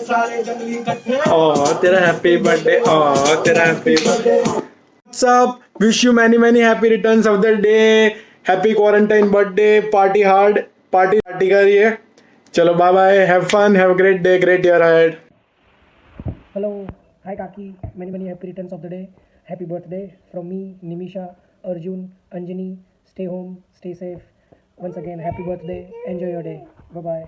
Oh, तेरा happy birthday. Oh, तेरा happy birthday. What's up? Wish you many many happy returns of the day. Happy quarantine birthday. Party hard. Party करिए. चलो bye bye. Have fun. Have a great day. Great year ahead. Hello, hi Kaki, many happy returns of the day. Happy birthday from me, Nimisha, Arjun, Anjani. Stay home, stay safe. Once again, happy birthday. Enjoy your day. Bye bye.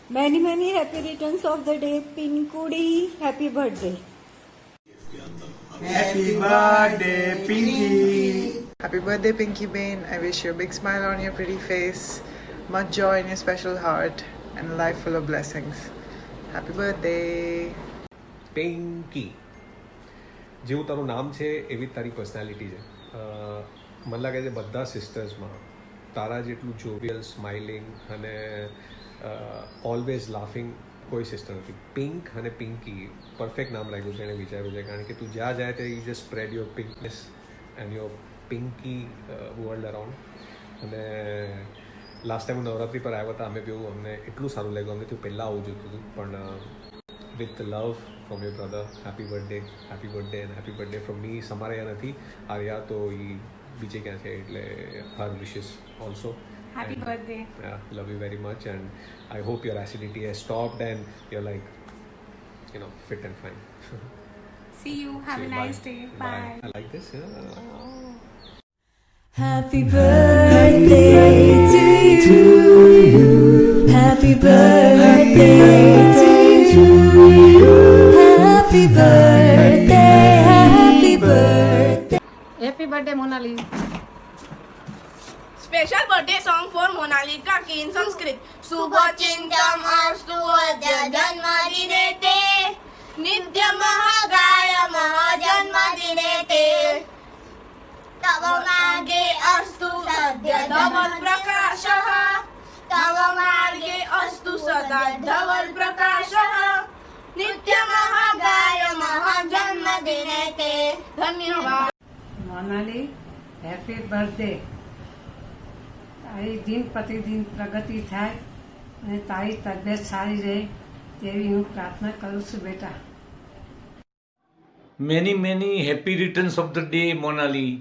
Many happy returns of the day, Pinkudi. Happy birthday. Happy birthday, Pinky. Happy birthday, Pinky Bean. I wish you a big smile on your pretty face, much joy in your special heart, and a life full of blessings. Happy birthday. Pinky જેવું તારું નામ છે એવી જ તારી personality છે. મને લાગે છે બધા સિસ્ટર્સમાં તારા જેટલું જોવિયલ સ્માઇલિંગ અને ઓલવેઝ લાફિંગ કોઈ સિસ્ટર નથી. પિંક અને પિંકી પરફેક્ટ નામ લાગ્યું છે એને વિચાર્યું છે કારણ કે તું જ્યાં જાય તે you just spread your pinkness and your pinky world around. અને લાસ્ટ ટાઈમ નવરાત્રિ પર આવ્યા હતા અમે બી અમને એટલું સારું લાગ્યું. અમને તું પહેલાં આવું જોતું હતું પણ with the love from your brother. Happy birthday and happy birthday from me. સમારે યા નથી આર્યા તો એ બીજે ક્યાં છે એટલે her wishes also. Happy birthday. Yeah, love you very much and I hope your acidity has stopped and you're like, you know, fit and fine. See you. Have a nice day. Bye. I like this. Yeah. Happy birthday to you. Happy birthday to you. Happy birthday. Happy birthday. Happy birthday, Monali. Special birthday song for Monali Kaki in Sanskrit. Subhachintam astu adya janmadine te. Nitya mahagaya mahajanmadine te. तव मार्गे अस्तु सद्य धवल प्रकाशः. तव मार्गे अस्तु सदा धवल प्रकाशः. नित्य महागाय महाजन्मदिने ते. धन्यवाद. Monali happy birthday. તારી દિન પ્રતિદિન પ્રગતિ થાય અને તારી તબિયત સારી રહે તેવી હું પ્રાર્થના કરું છું બેટા. Many happy returns of the day Monali.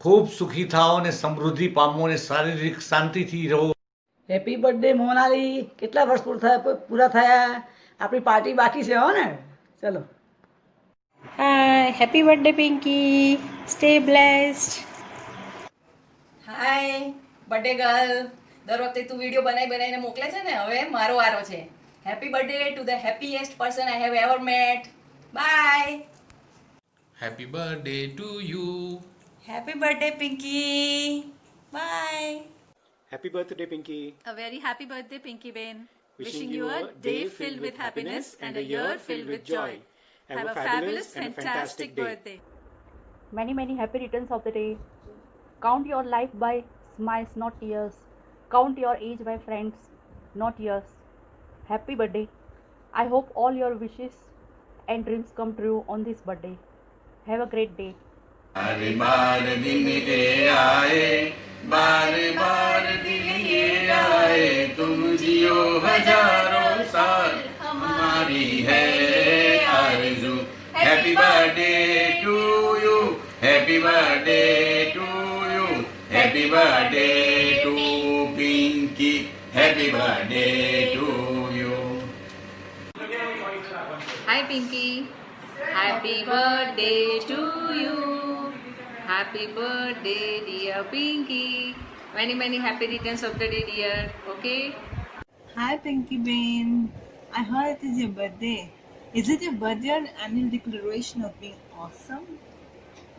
ખૂબ સુખી થાઓ અને સમૃદ્ધિ પામો અને શારીરિક શાંતિથી રહો. Happy birthday Monali. કેટલા વર્ષ પૂરા થયા? આપણી પાર્ટી બાકી છે હો ને. ચલો. Hi. Happy birthday, Pinky. Stay blessed. હાય બર્થડે ગર્લ. દર વખતે તું વિડીયો બનાવીને મોકલે છે ને, હવે મારો વારો છે. Happy birthday to the happiest person I have ever met. Bye. Happy birthday to you. Happy birthday, Pinky. Bye. Happy birthday, Pinky. A very happy birthday, Pinky Ben. Wishing you a day filled with happiness and a year filled with joy. Have a fabulous and fantastic birthday. Many happy returns of the day. Count your life by smiles, not tears. Count your age by friends, not years. Happy birthday. I hope all your wishes and dreams come true on this birthday. Have a great day. बार बार दिन ये आए, बार बार दिन ये आए, तुम जियो हजारों साल, हमारी है आरज़ू. Happy birthday to you, happy birthday to you, happy birthday to Pinky, happy birthday to you. Hi, Pinky. Happy birthday to you. Happy birthday, dear Pinky. Many happy returns of the day, dear. Okay? Hi, Pinky Bean. I heard it is your birthday. Is it your birthday or annual declaration of being awesome?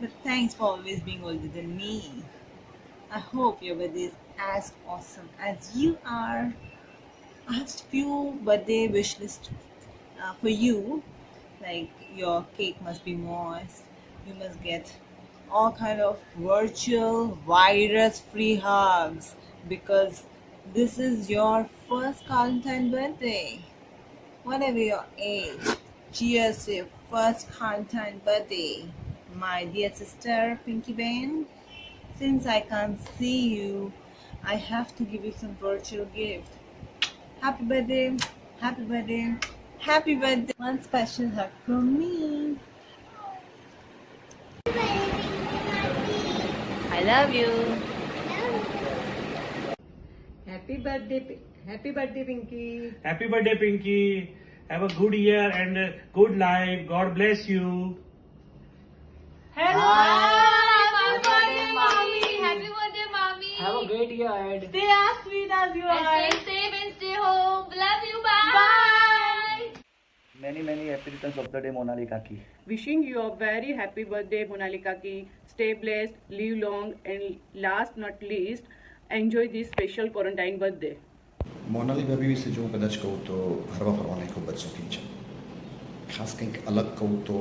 But thanks for always being older than me. I hope your birthday is as awesome as you are. I have few birthday wish lists for you. Like your cake must be moist. You must get all kind of virtual virus-free hugs because this is your first quarantine birthday. Whatever your age, cheers to your first quarantine birthday, my dear sister Pinky Bean. Since I can't see you, I have to give you some virtual gift. Happy birthday Happy birthday. Happy birthday. One special hug from me. I love you. Happy birthday, Pinky. Happy birthday, Pinky. Have a good year and a good life. God bless you. Hello. Happy birthday, mommy. Happy birthday, mommy. Have a great year ahead. Stay as sweet as you And are. stay safe and stay home. Love you. Bye. Many happy returns of the day, Monali Kaki. Wishing you a very happy birthday, Monali Kaki. Stay blessed, live long, and last not least, enjoy this special quarantine birthday. Monali ભાભી વિશે જો કદાચ કહું તો હરવા ફરવાની ખૂબ જ શોખીન છે. ખાસ કંઈક અલગ કહું તો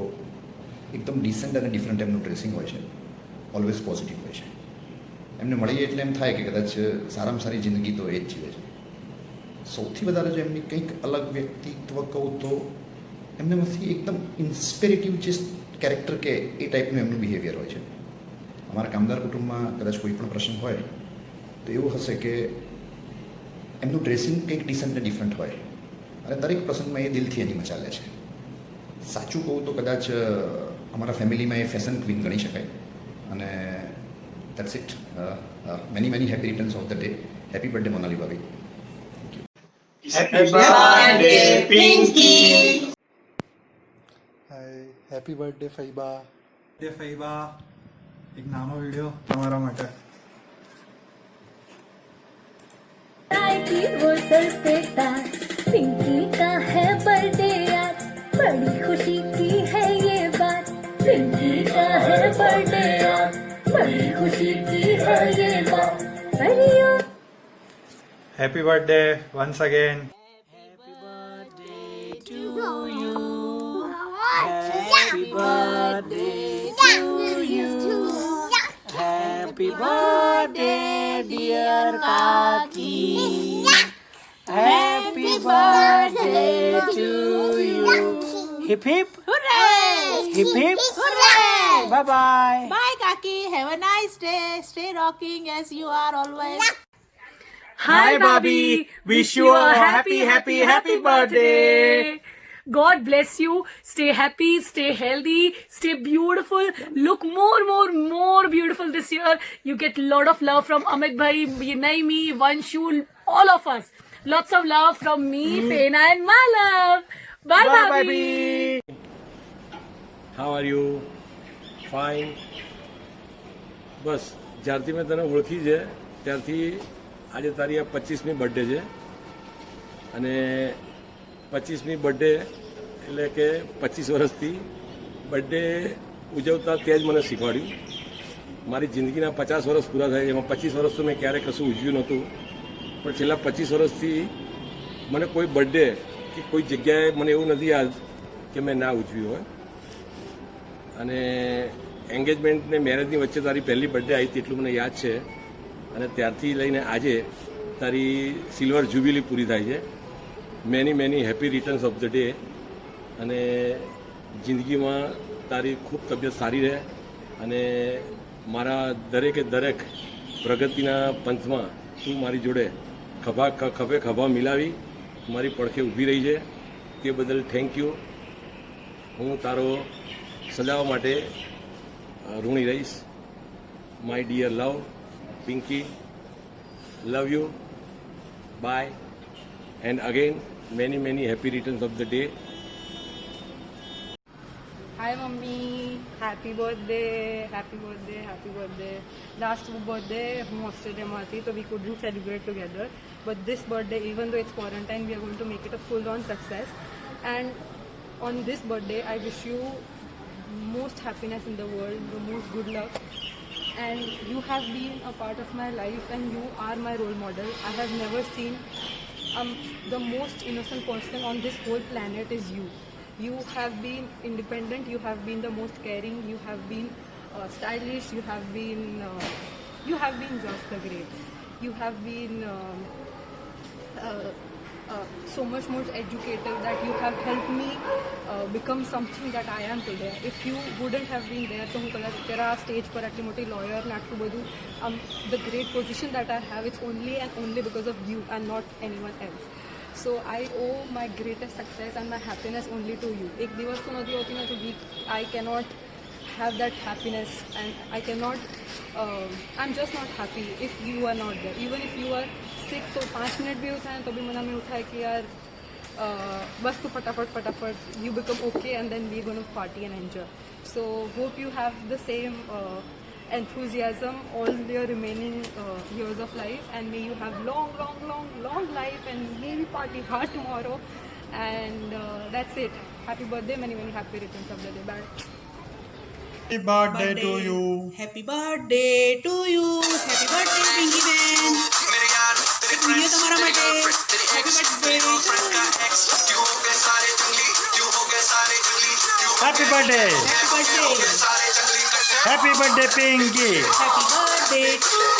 એકદમ ડિસન્ટ અને ડિફરન્ટ એમનું ડ્રેસિંગ હોય છે, ઓલવેઝ પોઝિટિવ હોય છે. એમને મળીએ એટલે એમ થાય કે કદાચ સારામાં સારી જિંદગી તો એ જ જીવે છે. સૌથી વધારે જો એમની કંઈક અલગ વ્યક્તિત્વ કહું તો એમનામાંથી એકદમ ઇન્સ્પિરેટિવ જે કેરેક્ટર કે એ ટાઈપનું એમનું બિહેવિયર હોય છે. અમારા કામદાર કુટુંબમાં કદાચ કોઈ પણ પ્રસંગ હોય તો એવું હશે કે એમનું ડ્રેસિંગ કંઈક ડિસન્ટ ને ડિફરન્ટ હોય અને દરેક પ્રસંગમાં એ દિલથી એની મજા લે છે. સાચું કહું તો કદાચ અમારા ફેમિલીમાં એ ફેશન ક્વીન ગણી શકાય. અને that's it. Many happy returns of the day. Happy birthday Monali ભાભી. Happy birthday, Pinky. હાય, હેપી બર્થડે ફૈબા. ફૈબા, એક નાનો વિડીયો તમારા માટે. वो सर पे ताज, पिंकी का है बर्थडे आज, बड़ी खुशी की है ये बात, पिंकी का है बर्थडे आज, बड़ी खुशी की है ये बात. हरियो happy birthday once again. Happy birthday to you. Happy birthday to you. Happy birthday, dear Kaki. Happy birthday to you. Hip hip. Hooray! Hip hip. Hooray! Bye bye. Bye, Kaki. Have a nice day. Stay rocking as you are always. Hi, Bobby. Wish you a happy birthday. God bless you. Stay happy, stay healthy, stay beautiful. Look more beautiful this year. You get a lot of love from Amit bhai, Naimi, Vanshul, all of us. Lots of love from me, Fena and my love. Bye, Bobby. How are you? Fine. બસ જ્યારથી મેં તને ઓળખી છે ત્યારથી આજે તારી આ 25મી બર્થડે છે અને 25મી બર્થડે એટલે કે 25 વર્ષથી બર્થડે ઉજવતા તે જ મને શીખવાડ્યું. મારી જિંદગીના 50 વર્ષ પૂરા થાય એમાં 25 વર્ષ તો મેં ક્યારેય કશું ઉજવ્યું નહોતું, પણ છેલ્લા 25 વર્ષથી મને કોઈ બર્થડે કે કોઈ જગ્યાએ મને એવું નથી યાદ કે મેં ના ઉજવ્યું હોય. અને એન્ગેજમેન્ટ ને મેરેજની વચ્ચે તારી પહેલી બર્થડે આવી હતી એટલું મને યાદ છે અને ત્યારથી લઈને આજે તારી સિલ્વર જ્યુબિલી પૂરી થાય છે. Many happy returns of the day. અને જિંદગીમાં તારી ખૂબ તબિયત સારી રહે અને મારા દરેક પ્રગતિના પંથમાં તું મારી જોડે ખભે ખભા મિલાવી મારી પડખે ઊભી રહી છે તે બદલ થેન્ક યુ. હું તારો સદાવ માટે ઋણી રહીશ. My dear love Pinky, love you. Bye. And again, many happy returns of the day. Hi, Mummy. Happy birthday. Last birthday, હું ઓસ્ટ્રેલિયામાં હતી, so we couldn't celebrate together. But this birthday, even though it's quarantine, we are going to make it a full-on success. And on this birthday, I wish you most happiness in the world, the most good luck. And you have been a part of my life and you are my role model. I have never seen the most innocent person on this whole planet is you. You have been independent, you have been the most caring, you have been stylish, you have been just the great. You have been so much more educated that you have helped me become something that I am today. If you wouldn't have been there, તો હું કદાચ અત્યારે આ stage પર આટલી મોટી lawyer ને આટલું બધું the great position that I have, it's only and only because of you and not anyone else. So I owe my greatest success and my happiness only to you. एक दिवस तो नहीं होती ना तो I cannot have that happiness and I cannot, I'm just not happy if you are not there. Even if you are sick तो 5 minute भी होता है तो भी मना में उठा है कि यार बस तो फटाफट you become okay and then we're going to party and enjoy. So hope you have the same enthusiasm all your remaining years of life, and may you have long life, and maybe party hard tomorrow. And that's it. Happy birthday, many happy returns of the day. Bye. Happy birthday to you. Happy birthday to you. Happy birthday Pinky बहन. एक video तुम्हारा birthday. Happy birthday. Happy birthday. Happy birthday Pinky. Happy birthday to you.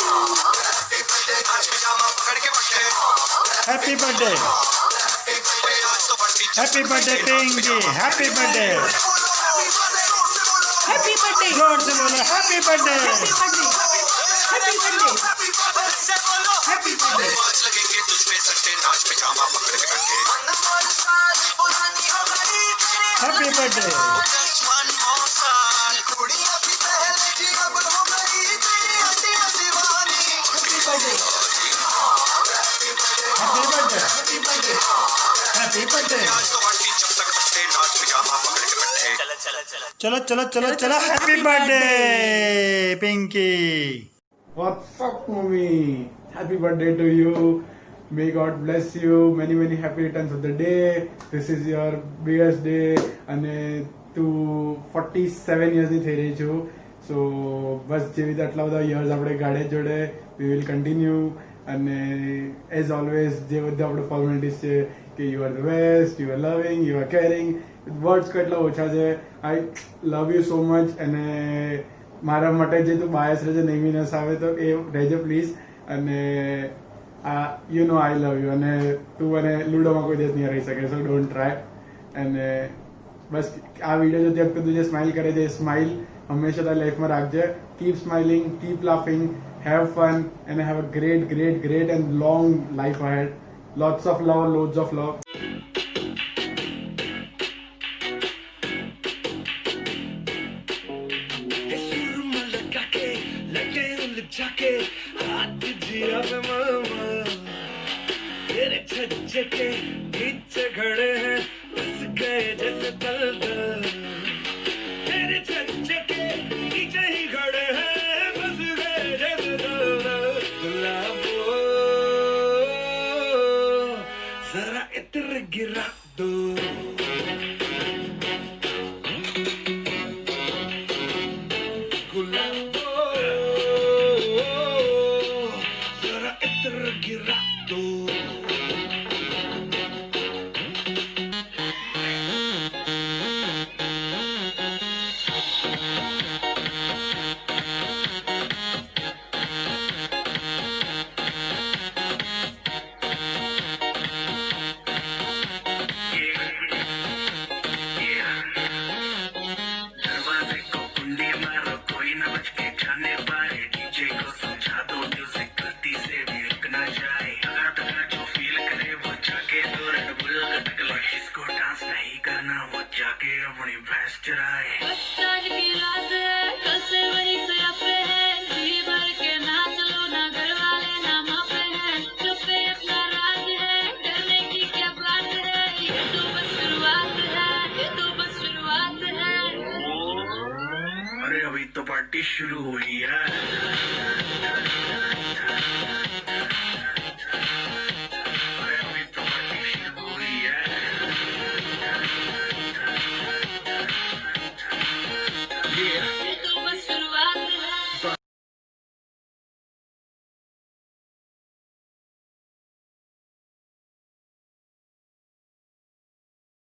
Happy birthday. Happy birthday Pinky. Happy birthday. Happy birthday. जोर से बोलो happy birthday. Happy birthday. Happy birthday. Happy birthday. Happy birthday. Happy birthday. चलो happy birthday Pinky. What's up, mommy? Happy birthday to you. May God bless you. Many happy returns of the day. This is your biggest day. અને તું 47 yearsની થઈ રહી છું. સો બસ જેવી રીતે આટલા બધા યર્સ આપણે ગાડે જોડે વી વિલ કન્ટિન્યુ. અને એઝ ઓલવેઝ જે બધા આપણે ફોર્મેલિટીઝ છે કે you are the best, you are લવિંગ, યુ આર કેરિંગ. વર્ડ્સ કેટલા ઓછા છે. આઈ લવ યુ સો મચ. અને મારા માટે જે તું બાયસ રહેજે, નેમીનેસ આવે તો એ રહેજે પ્લીઝ. અને you know I love you. અને તું મને લૂડોમાં કોઈ દિવસ નહીં રહી શકે, સો ડોન્ટ ટ્રાય. અને બસ આ વિડીયો જોતી વખતે તું જે સ્માઇલ કરે છે એ સ્માઇલ હંમેશા તારી લાઈફમાં રાખજે. Keep smiling, keep laughing, have fun and have a great and long life ahead. Lots of love, loads of લવ. तेरे छज्जे के नीचे खड़े हैं बस गए जैसे दलदल. तेरे छज्जे के नीचे ही खड़े हैं बस गए जैसे दलदल. गुलाबो जरा इत्र गिरा दो. गुलाबो जरा इत्र गिरा दो. दरवाजे को कुंडी मारो, कोई न बच के जाने पाए. डीजे को समझा दो म्यूजिक गलती से भी रुक ना जाए. लगा जो फील करे वो जाके तो रेड बुल कटक ले. जिसको डांस नहीं करना वो जाके अपनी भैंस चराए. आज की रात है, कल से वही से अपने हैं. जी भर के नाच लो, ना घर वाले ना मापे हैं. चुप पे अपना राज है, डरने की क्या बात है. ये तो बस शुरुआत है, ये तो बस शुरुआत है. अरे अभी तो पार्टी शुरू हुई है.